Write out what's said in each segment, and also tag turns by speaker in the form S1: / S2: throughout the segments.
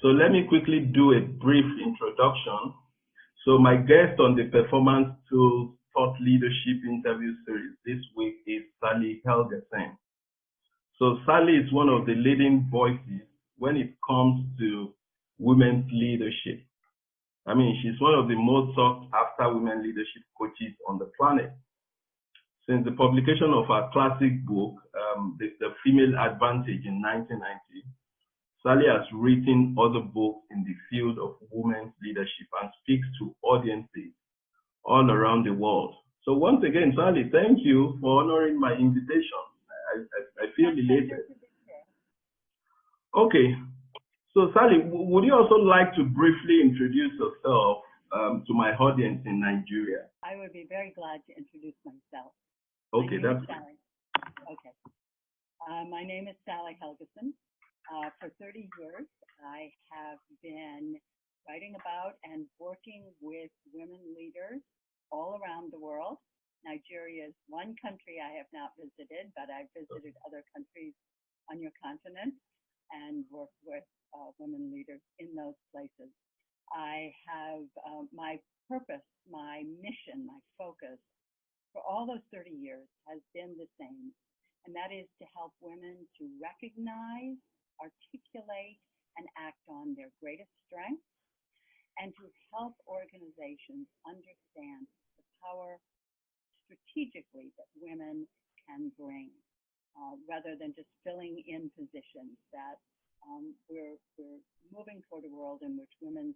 S1: So let me quickly do a brief introduction. So my guest on the Performance Tools Thought Leadership Interview Series this week is Sally Helgesen. So Sally is one of the leading voices when it comes to women's leadership. I mean, she's one of the most sought after women leadership coaches on the planet. Since the publication of her classic book, The Female Advantage in 1990, Sally has written other books in the field of women's leadership and speaks to audiences all around the world. So once again, Sally, thank you for honoring my invitation. I feel elated. Okay, so Sally, would you also like to briefly introduce yourself to my audience in Nigeria?
S2: I would be very glad to introduce myself.
S1: Okay, that's
S2: Sally. Okay. My name is Sally Helgesen. For 30 years, I have been writing about and working with women leaders all around the world. Nigeria is one country I have not visited, but I've visited other countries on your continent and worked with women leaders in those places. I have my purpose, my mission, my focus for all those 30 years has been the same, and that is to help women to recognize, articulate, and act on their greatest strengths, and to help organizations understand the power strategically that women can bring, rather than just filling in positions. That we're moving toward a world in which women's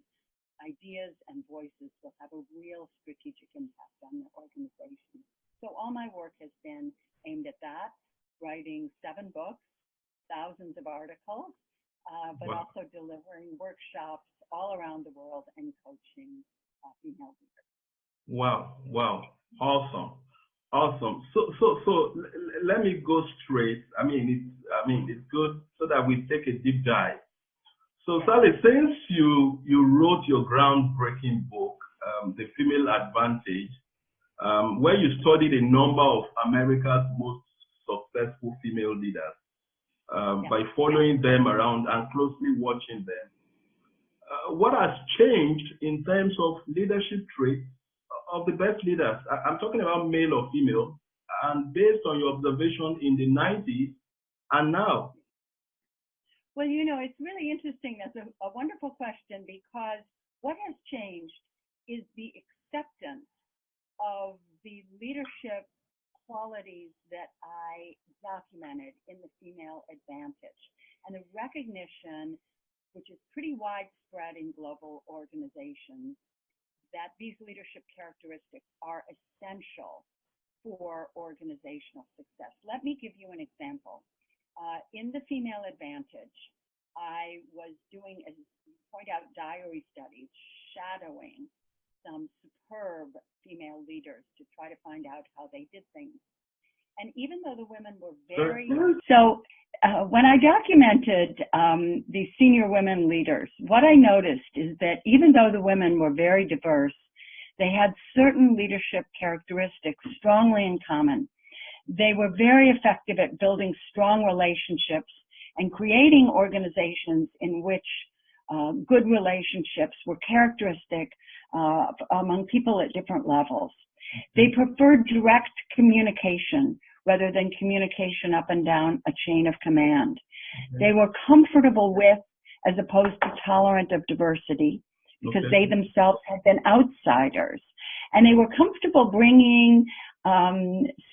S2: ideas and voices will have a real strategic impact on their organization. So all my work has been aimed at that, writing 7 books, thousands of articles, but also delivering workshops all around the world and coaching female leaders.
S1: Wow, awesome. So let me go straight. I mean, it's good so that we take a deep dive. So Sally, since you wrote your groundbreaking book, The Female Advantage, where you studied a number of America's most successful female leaders, by following them around and closely watching them, what has changed in terms of leadership traits of the best leaders? I'm talking about male or female, and based on your observation in the 90s and now.
S2: Well, you know, it's really interesting. That's a wonderful question, because what has changed is the acceptance of the leadership qualities that I documented in the Female Advantage, and the recognition, which is pretty widespread in global organizations, that these leadership characteristics are essential for organizational success. Let me give you an example. In the Female Advantage, I was doing, as you point out, diary studies, shadowing some superb female leaders to try to find out how they did things. And even though the women were very... So when I documented these senior women leaders, what I noticed is that even though the women were very diverse, they had certain leadership characteristics strongly in common. They were very effective at building strong relationships and creating organizations in which good relationships were characteristic among people at different levels. They preferred direct communication rather than communication up and down a chain of command. They were comfortable with, as opposed to tolerant of, diversity, because they themselves had been outsiders. And they were comfortable bringing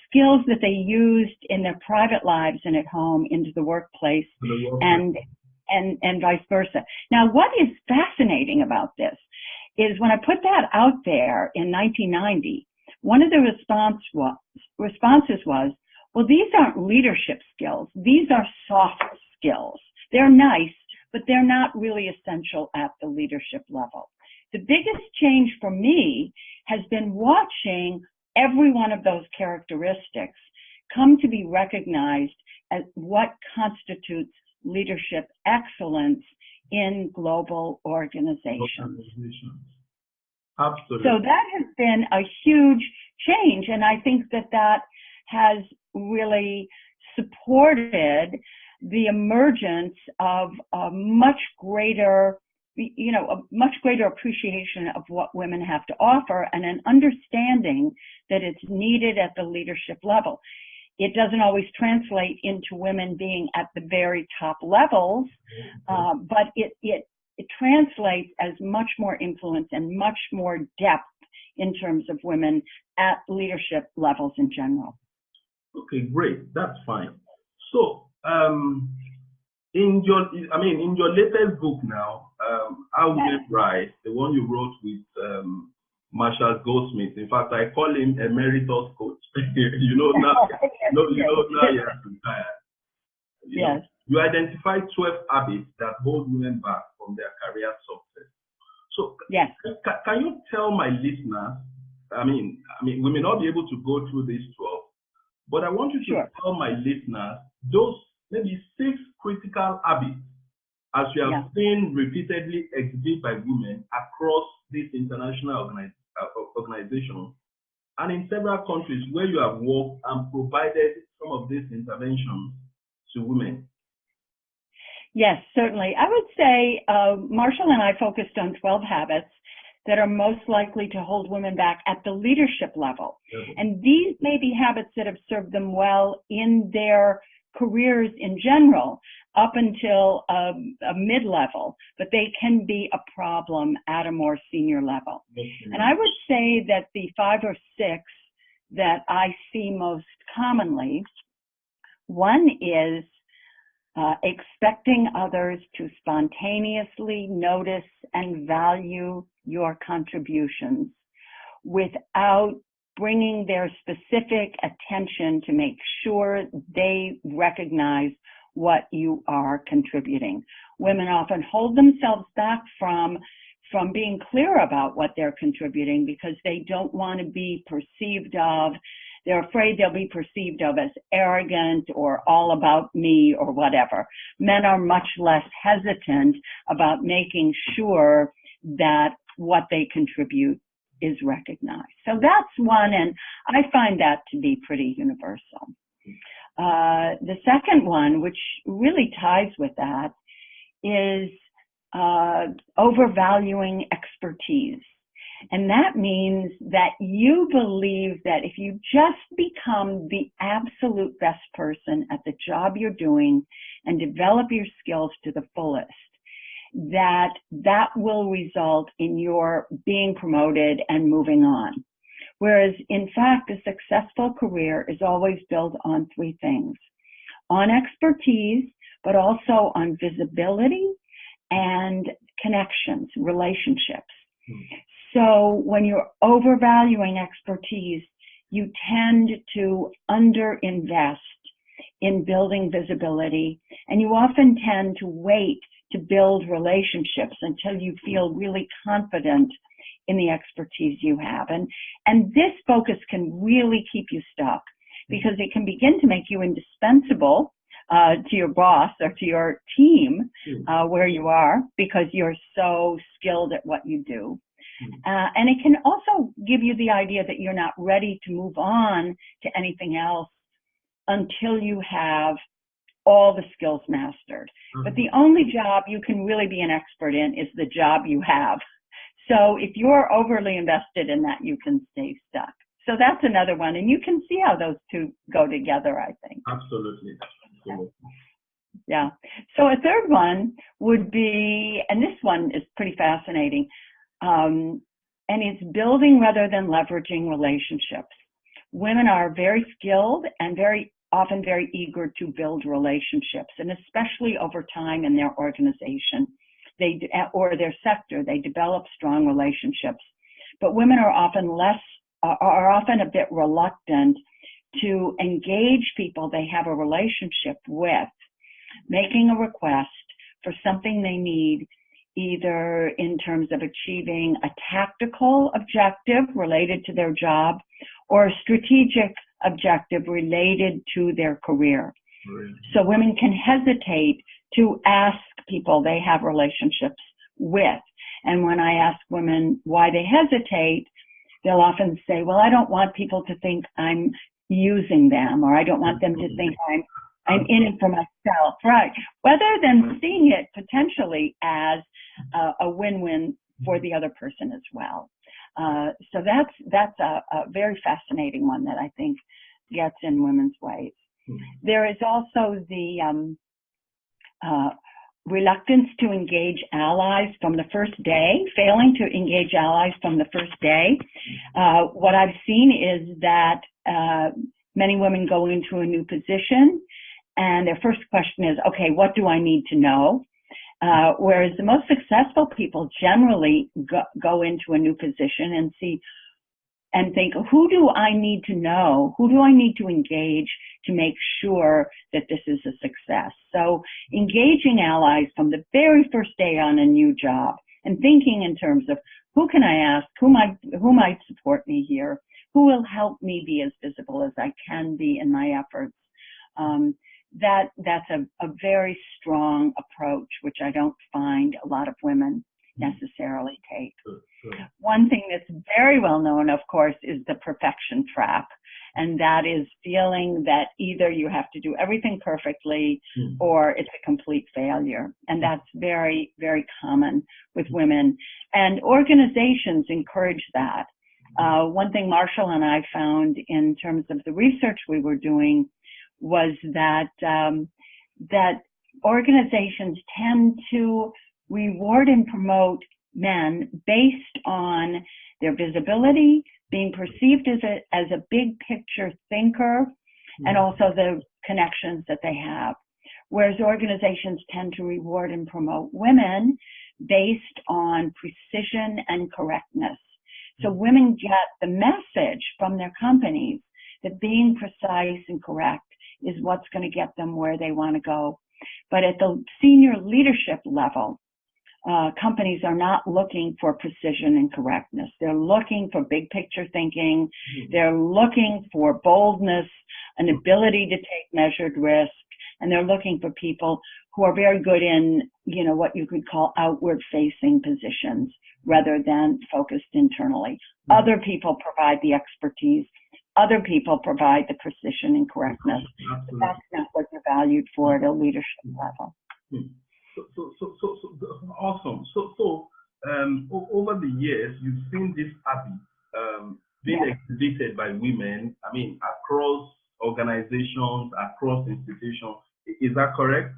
S2: skills that they used in their private lives and at home into the workplace, and vice versa. Now, what is fascinating about this is when I put that out there in 1990, one of the responses was, well, these aren't leadership skills. These are soft skills. They're nice, but they're not really essential at the leadership level. The biggest change for me has been watching every one of those characteristics come to be recognized as what constitutes leadership excellence in global organizations.
S1: Absolutely.
S2: So that has been a huge change, and I think that has really supported the emergence of a much greater appreciation of what women have to offer and an understanding that it's needed at the leadership level. It doesn't always translate into women being at the very top levels, but it translates as much more influence and much more depth in terms of women at leadership levels in general.
S1: Okay, great. That's fine. So, in your latest book now, How Women Rise, the one you wrote with Marshall Goldsmith. In fact, I call him emeritus coach. Now he has retired. Yes. You identify 12 habits that hold women back from their career success. So, yes. Can you tell my listeners? We may not be able to go through these 12, but I want you to tell my listeners those maybe 6 critical habits, as we have seen repeatedly exhibited by women across this international organization and in several countries where you have worked and provided some of these interventions to women.
S2: Yes, certainly. I would say Marshall and I focused on 12 habits that are most likely to hold women back at the leadership level. Okay. And these may be habits that have served them well in their careers in general up until a mid-level, but they can be a problem at a more senior level. Okay. And I would say that the 5 or 6 that I see most commonly, one is expecting others to spontaneously notice and value your contributions without bringing their specific attention to make sure they recognize what you are contributing. Women often hold themselves back from being clear about what they're contributing because they don't want to be perceived of, they're afraid they'll be perceived of as arrogant or all about me or whatever. Men are much less hesitant about making sure that what they contribute is recognized. So that's one, and I find that to be pretty universal. The second one, which really ties with that, is overvaluing expertise. And that means that you believe that if you just become the absolute best person at the job you're doing and develop your skills to the fullest, that will result in your being promoted and moving on. Whereas, in fact, a successful career is always built on 3 things: on expertise, but also on visibility and connections, relationships. So when you're overvaluing expertise, you tend to underinvest in building visibility, and you often tend to wait to build relationships until you feel really confident in the expertise you have. And this focus can really keep you stuck because it can begin to make you indispensable to your boss or to your team where you are because you're so skilled at what you do. And it can also give you the idea that you're not ready to move on to anything else until you have all the skills mastered. But the only job you can really be an expert in is the job you have. So if you're overly invested in that, you can stay stuck. So that's another one. And you can see how those two go together, I think.
S1: Absolutely.
S2: Yeah. So a third one would be, and this one is pretty fascinating, and it's building rather than leveraging relationships. Women are very skilled and often very eager to build relationships, and especially over time in their organization or their sector, they develop strong relationships. But women are often a bit reluctant to engage people they have a relationship with, making a request for something they need, either in terms of achieving a tactical objective related to their job or a strategic objective related to their career. Right. So women can hesitate to ask people they have relationships with. And when I ask women why they hesitate, they'll often say, well, I don't want people to think I'm using them, or I don't want them to think I'm I'm in it for myself, right? Rather than seeing it potentially as a win-win for the other person as well. So that's a very fascinating one that I think gets in women's ways. There is also the reluctance to engage allies from the first day, failing to engage allies from the first day. What I've seen is that many women go into a new position and their first question is, okay, what do I need to know? Whereas the most successful people generally go into a new position and think, who do I need to know? Who do I need to engage to make sure that this is a success? So engaging allies from the very first day on a new job and thinking in terms of who can I ask, who might support me here, who will help me be as visible as I can be in my efforts. That's a very strong approach, which I don't find a lot of women necessarily take. One thing that's very well known, of course, is the perfection trap. And that is feeling that either you have to do everything perfectly or it's a complete failure. And that's very, very common with women. And organizations encourage that. One thing Marshall and I found in terms of the research we were doing was that that organizations tend to reward and promote men based on their visibility, being perceived as a big picture thinker, and also the connections that they have. Whereas organizations tend to reward and promote women based on precision and correctness. So women get the message from their companies that being precise and correct is what's going to get them where they want to go. But at the senior leadership level, companies are not looking for precision and correctness. They're looking for big picture thinking. They're looking for boldness, an ability to take measured risk, and they're looking for people who are very good in, what you could call outward facing positions rather than focused internally. Other people provide the expertise. Other people provide the precision and correctness. But that's not what you're valued for at a leadership level.
S1: So awesome. So over the years, you've seen this habit being exhibited by women, across organizations, across institutions. Is that correct?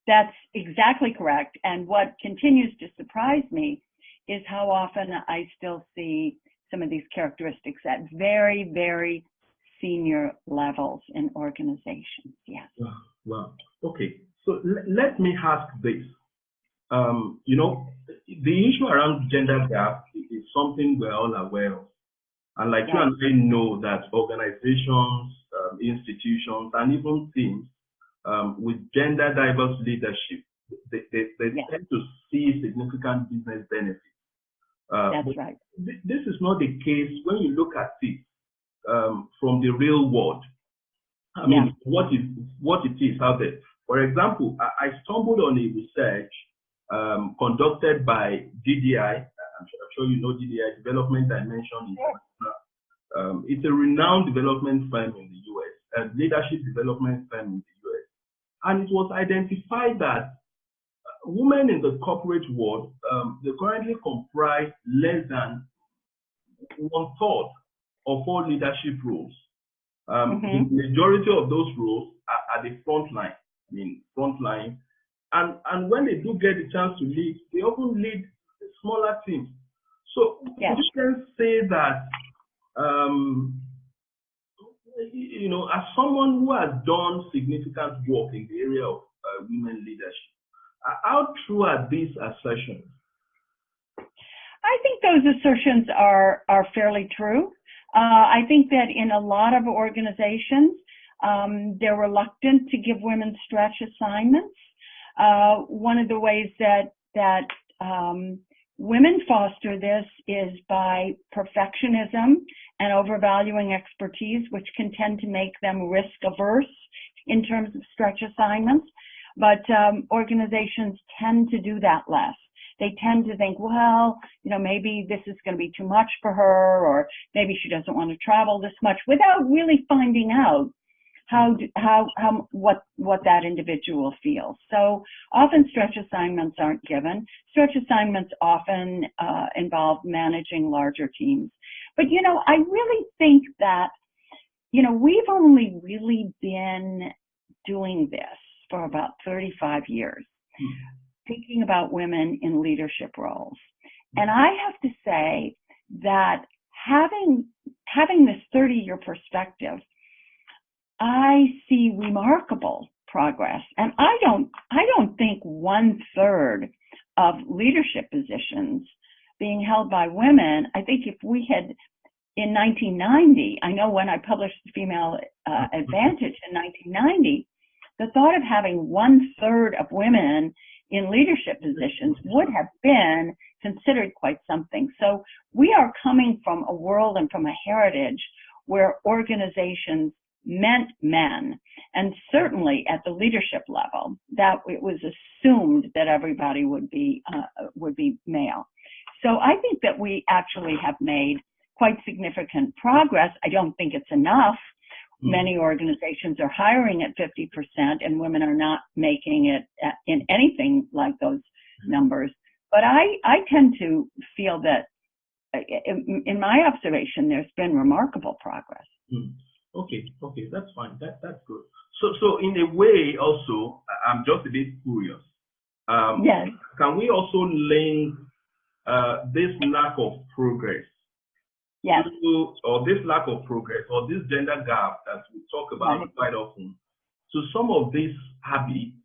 S2: That's exactly correct. And what continues to surprise me is how often I still see some of these characteristics at very, very senior levels in organizations. Yes.
S1: Wow. Okay. So let me ask this. The issue around gender gap is something we're all aware of. And like you and I know that organizations, institutions, and even teams with gender diverse leadership, they tend to see significant business benefits.
S2: That's right.
S1: This is not the case when you look at it from the real world. What it is out there. For example, I stumbled on a research conducted by DDI. I'm sure you know DDI, Development Dimension International. It's a renowned development firm in the US, a leadership development firm in the US. And it was identified that women in the corporate world, they currently comprise less than 1/3 of all leadership roles. The majority of those roles are at the front line. And when they do get the chance to lead, they often lead smaller teams. So would you can say that, as someone who has done significant work in the area of women leadership, how true are these assertions?
S2: I think those assertions are fairly true. I think that in a lot of organizations, they're reluctant to give women stretch assignments. One of the ways that women foster this is by perfectionism and overvaluing expertise, which can tend to make them risk averse in terms of stretch assignments. But organizations tend to do that less. They tend to think, well, maybe this is going to be too much for her, or maybe she doesn't want to travel this much, without really finding out what that individual feels. So often stretch assignments aren't given. Stretch assignments often involve managing larger teams. But, I really think that, we've only really been doing this for about 35 years, thinking about women in leadership roles. And I have to say that having this 30-year perspective, I see remarkable progress. And I don't think 1/3 of leadership positions being held by women. I think if we had, in 1990, I know when I published Female Advantage in 1990, the thought of having 1/3 of women in leadership positions would have been considered quite something. So we are coming from a world and from a heritage where organizations meant men, and certainly at the leadership level, that it was assumed that everybody would be male. So I think that we actually have made quite significant progress. I don't think it's enough. Many organizations are hiring at 50%, and women are not making it in anything like those numbers. But I tend to feel that, in my observation, there's been remarkable progress.
S1: Okay, that's fine. That's good. So in a way, also, I'm just a bit curious.
S2: Yes.
S1: Can we also link this lack of progress?
S2: Yes.
S1: Or this lack of progress, or this gender gap that we talk about quite often, to some of these habits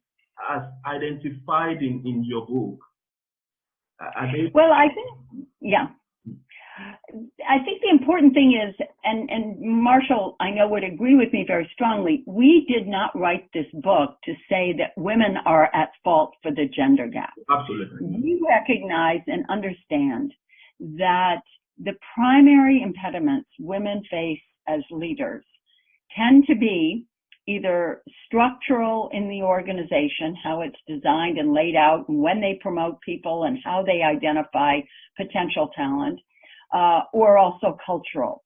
S1: as identified in your book?
S2: Well, I think the important thing is, and Marshall, I know, would agree with me very strongly, we did not write this book to say that women are at fault for the gender gap.
S1: Absolutely.
S2: We recognize and understand that the primary impediments women face as leaders tend to be either structural in the organization, how it's designed and laid out, and when they promote people and how they identify potential talent, or also cultural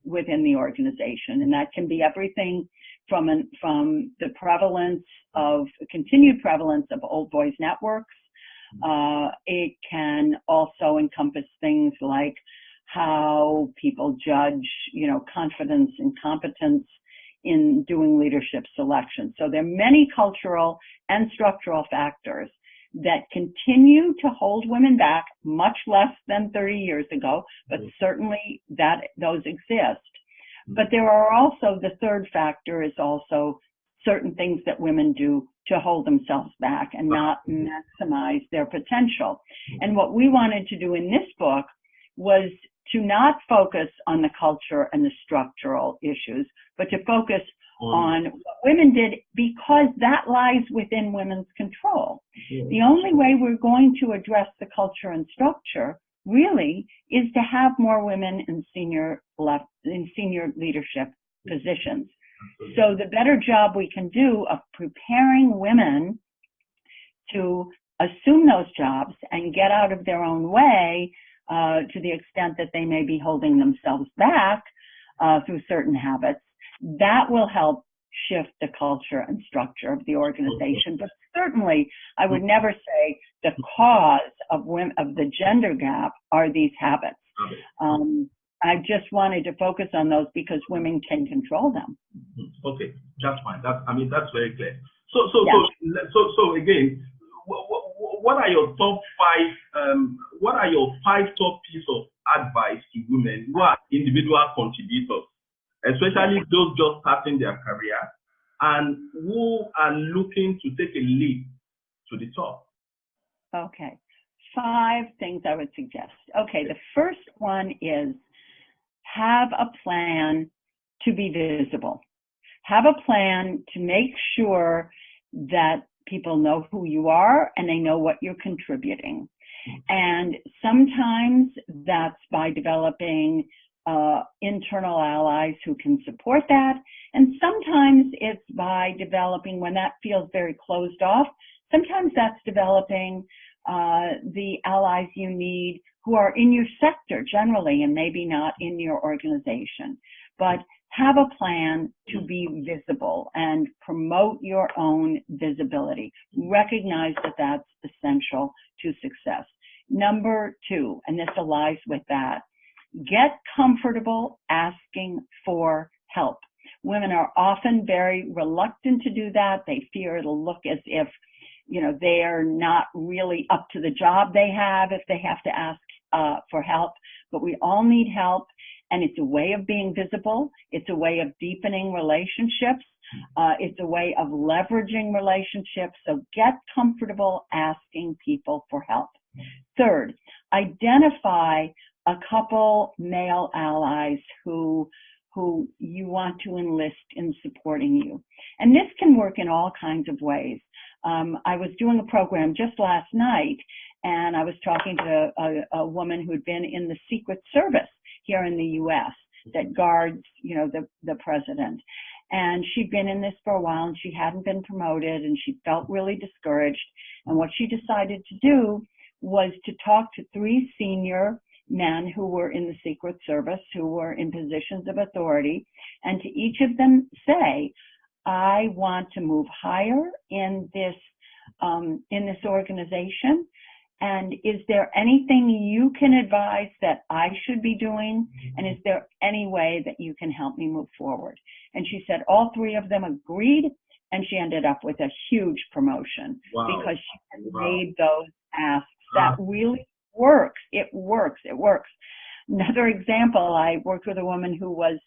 S2: within the organization. And that can be everything from the continued prevalence of old boys networks. It can also encompass things like how people judge, confidence and competence in doing leadership selection. So there are many cultural and structural factors that continue to hold women back, much less than 30 years ago, but certainly those exist. But there are also, the third factor is also certain things that women do to hold themselves back and not maximize their potential. And what we wanted to do in this book was to not focus on the culture and the structural issues, but to focus on what women did, because that lies within women's control. The only way we're going to address the culture and structure really is to have more women in senior leadership positions. So the better job we can do of preparing women to assume those jobs and get out of their own way, to the extent that they may be holding themselves back through certain habits, that will help shift the culture and structure of the organization. But certainly, I would never say the cause of the gender gap are these habits. I just wanted to focus on those because women can control them.
S1: Okay, that's fine. That's very clear. So again, what are your top five top pieces of advice to women who are individual contributors, especially those just starting their career and who are looking to take a leap to the top?
S2: Okay, 5 things I would suggest. Okay, the first one is have a plan to be visible. Have a plan to make sure that people know who you are and they know what you're contributing. And sometimes that's by developing internal allies who can support that. And sometimes it's by developing, when that feels very closed off, sometimes that's developing the allies you need who are in your sector generally and maybe not in your organization. But have a plan to be visible and promote your own visibility. Recognize that that's essential to success. Number 2, and this aligns with that, get comfortable asking for help. Women are often very reluctant to do that. They fear it'll look as if, they are not really up to the job they have if they have to ask for help. But we all need help, and it's a way of being visible. It's a way of deepening relationships. It's a way of leveraging relationships. So get comfortable asking people for help. Third, identify a couple male allies who you want to enlist in supporting you. And this can work in all kinds of ways. I was doing a program just last night, and I was talking to a woman who'd been in the Secret Service here in the U.S. that guards, the president. And she'd been in this for a while, and she hadn't been promoted, and she felt really discouraged. And what she decided to do was to talk to 3 senior men who were in the Secret Service, who were in positions of authority, and to each of them say, I want to move higher in this organization, and is there anything you can advise that I should be doing, and is there any way that you can help me move forward? And she said all 3 of them agreed, and she ended up with a huge promotion. Wow. Because she had made those asks. That really works. It works. Another example, I worked with a woman who was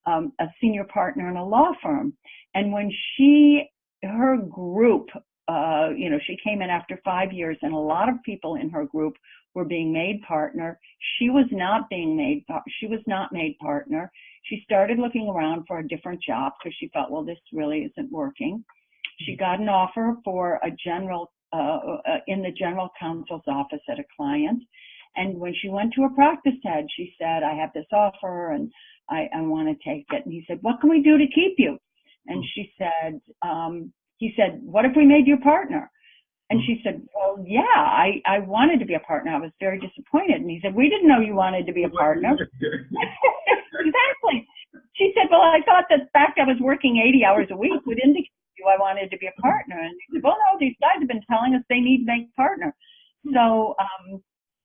S2: a senior partner in a law firm. And when her group, she came in after 5 years, and a lot of people in her group were being made partner. She was not made partner. She started looking around for a different job because she felt, well, this really isn't working. She got an offer for a in the general counsel's office at a client. And when she went to a practice head, she said, I have this offer and I want to take it. And he said, what can we do to keep you? And she said, he said, what if we made you a partner? And she said, well, yeah, I wanted to be a partner. I was very disappointed. And he said, we didn't know you wanted to be a partner. Exactly. She said, well, I thought that the fact I was working 80 hours a week would indicate to you I wanted to be a partner. And he said, well, no, these guys have been telling us they need to make a partner. So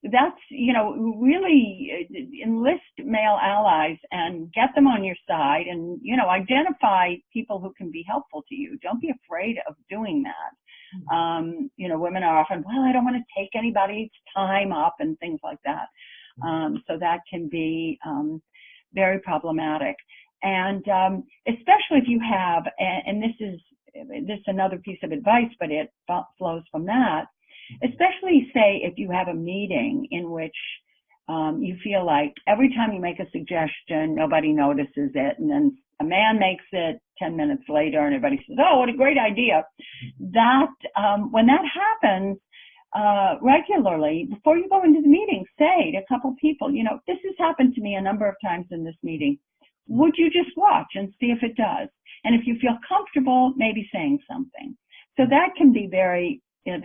S2: that's, really enlist male allies and get them on your side and, identify people who can be helpful to you. Don't be afraid of doing that. Women are often, well, I don't want to take anybody's time up and things like that. So that can be very problematic. And especially if you have, and this is another piece of advice, but it flows from that, especially say if you have a meeting in which you feel like every time you make a suggestion, nobody notices it, and then a man makes it 10 minutes later and everybody says, oh, what a great idea. That when that happens regularly, before you go into the meeting, say to a couple people, this has happened to me a number of times in this meeting. Would you just watch and see if it does? And if you feel comfortable, maybe saying something. So that can be very, a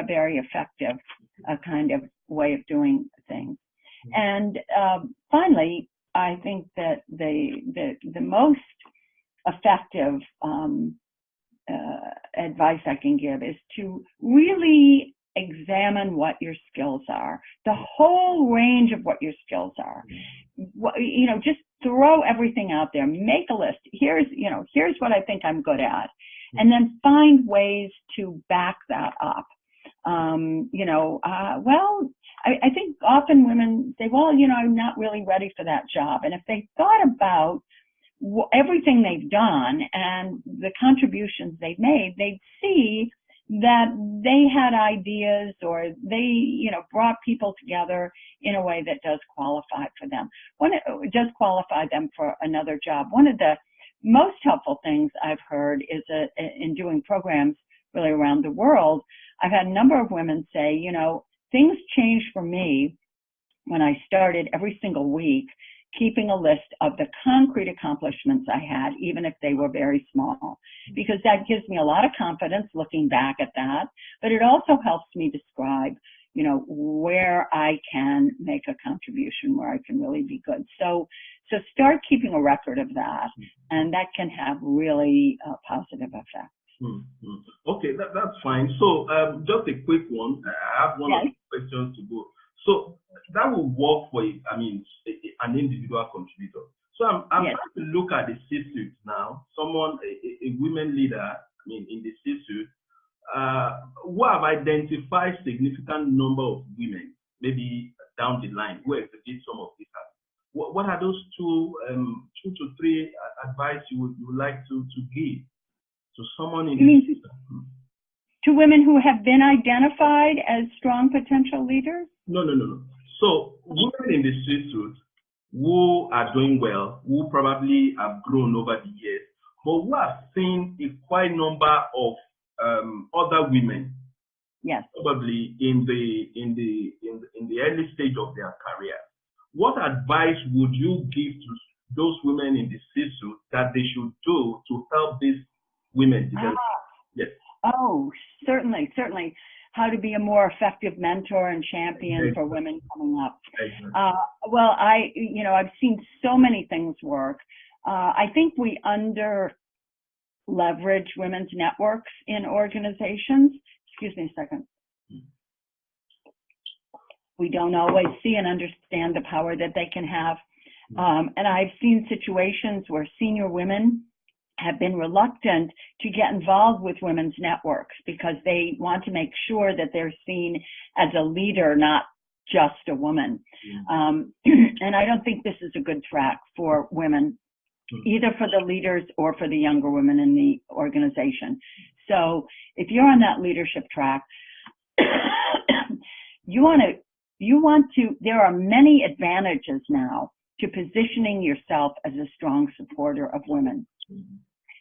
S2: very effective kind of way of doing things. And finally, I think that the most effective advice I can give is to really examine what your skills are, the whole range of what your skills are. Just throw everything out there, make a list. Here's what I think I'm good at. And then find ways to back that up. I think often women say, well, I'm not really ready for that job. And if they thought about everything they've done and the contributions they've made, they'd see that they had ideas or they, brought people together in a way that does qualify for them. It does qualify them for another job. One of the most helpful things I've heard is in doing programs really around the world, I've had a number of women say, things changed for me when I started every single week keeping a list of the concrete accomplishments I had, even if they were very small, because that gives me a lot of confidence looking back at that. But it also helps me describe, where I can make a contribution, where I can really be good. So start keeping a record of that, and that can have really positive effects.
S1: Okay, that's fine. So just a quick one. I have one or two questions to go. So that will work for an individual contributor. So I'm trying to look at the C-suite now. Someone, a women leader, in the C-suite, who have identified significant number of women, maybe down the line, who exhibit some of these habits. What are those two to three advice you would like to give to someone in the system?
S2: To women who have been identified as strong potential leaders?
S1: No. So women in the C-suite who are doing well, who probably have grown over the years, but who have seen a quite number of other women, probably in the early stage of their career. What advice would you give to those women in the C-suite that they should do to help these women develop? Yes.
S2: Oh, certainly. How to be a more effective mentor and champion for women coming up. Well, I've seen so many things work. I think we under leverage women's networks in organizations. Excuse me a second. We don't always see and understand the power that they can have. And I've seen situations where senior women have been reluctant to get involved with women's networks because they want to make sure that they're seen as a leader, not just a woman. And I don't think this is a good track for women, either for the leaders or for the younger women in the organization. So if you're on that leadership track, there are many advantages now to positioning yourself as a strong supporter of women.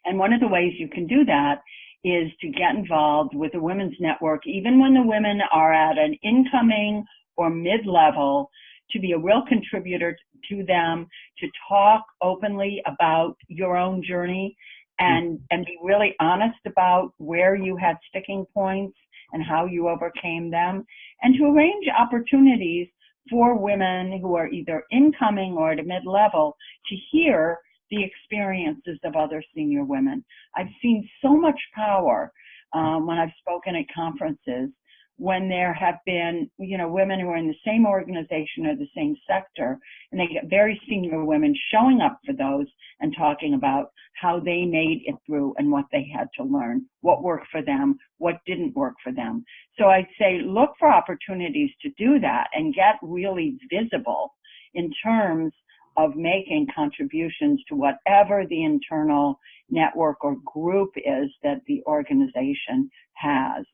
S2: And one of the ways you can do that is to get involved with a women's network, even when the women are at an incoming or mid-level, to be a real contributor to them, to talk openly about your own journey and be really honest about where you had sticking points and how you overcame them, and to arrange opportunities for women who are either incoming or at a mid-level to hear the experiences of other senior women. I've seen so much power when I've spoken at conferences when there have been, women who are in the same organization or the same sector, and they get very senior women showing up for those and talking about how they made it through and what they had to learn, what worked for them, what didn't work for them. So I'd say look for opportunities to do that and get really visible in terms of making contributions to whatever the internal network or group is that the organization has.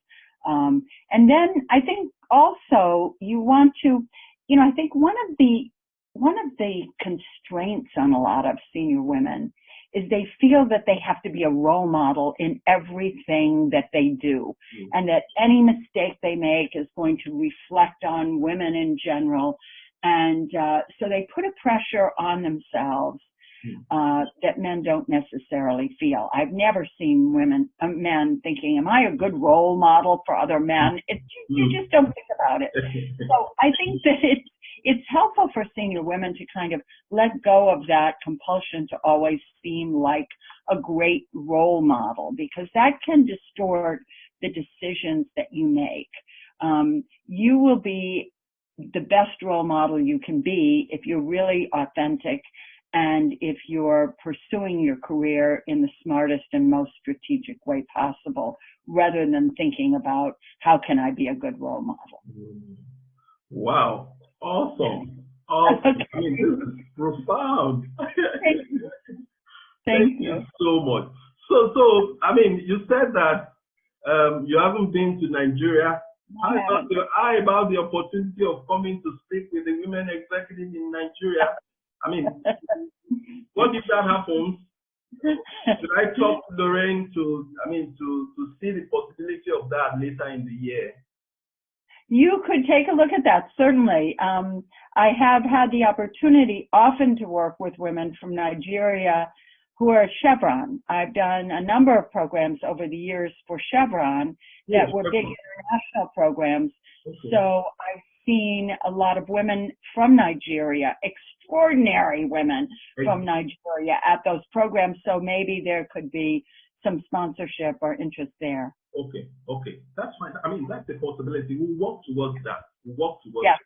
S2: And then I think also you want to, I think one of the constraints on a lot of senior women is they feel that they have to be a role model in everything that they do, and that any mistake they make is going to reflect on women in general. And so they put a pressure on themselves that men don't necessarily feel. I've never seen men thinking, am I a good role model for other men? You just don't think about it. So I think that it's helpful for senior women to kind of let go of that compulsion to always seem like a great role model, because that can distort the decisions that you make. You will be the best role model you can be if you're really authentic and if you're pursuing your career in the smartest and most strategic way possible, rather than thinking about how can I be a good role model.
S1: Wow. Awesome. Okay. I mean, this is profound. Thank you so much. So I mean, you said that you haven't been to Nigeria. How about the opportunity of coming to speak with the women executive in Nigeria? I mean, what if that happens? Should I talk to Lorraine to see the possibility of that later in the year?
S2: You could take a look at that, certainly. I have had the opportunity often to work with women from Nigeria who are at Chevron. I've done a number of programs over the years for Chevron that were big international programs
S1: Okay.
S2: So I've seen a lot of women from Nigeria, extraordinary women from Nigeria at those programs. So maybe there could be some sponsorship or interest there.
S1: Okay, okay. That's fine. I mean, that's a possibility. We'll work towards that.
S2: Yeah.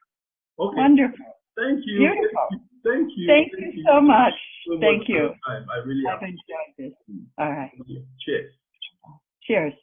S1: Okay.
S2: Wonderful.
S1: Thank you.
S2: Beautiful.
S1: Thank you.
S2: Thank you so much.
S1: So
S2: Thank
S1: much
S2: you.
S1: for your time. I really
S2: I've enjoyed this. All right.
S1: Cheers.
S2: Cheers.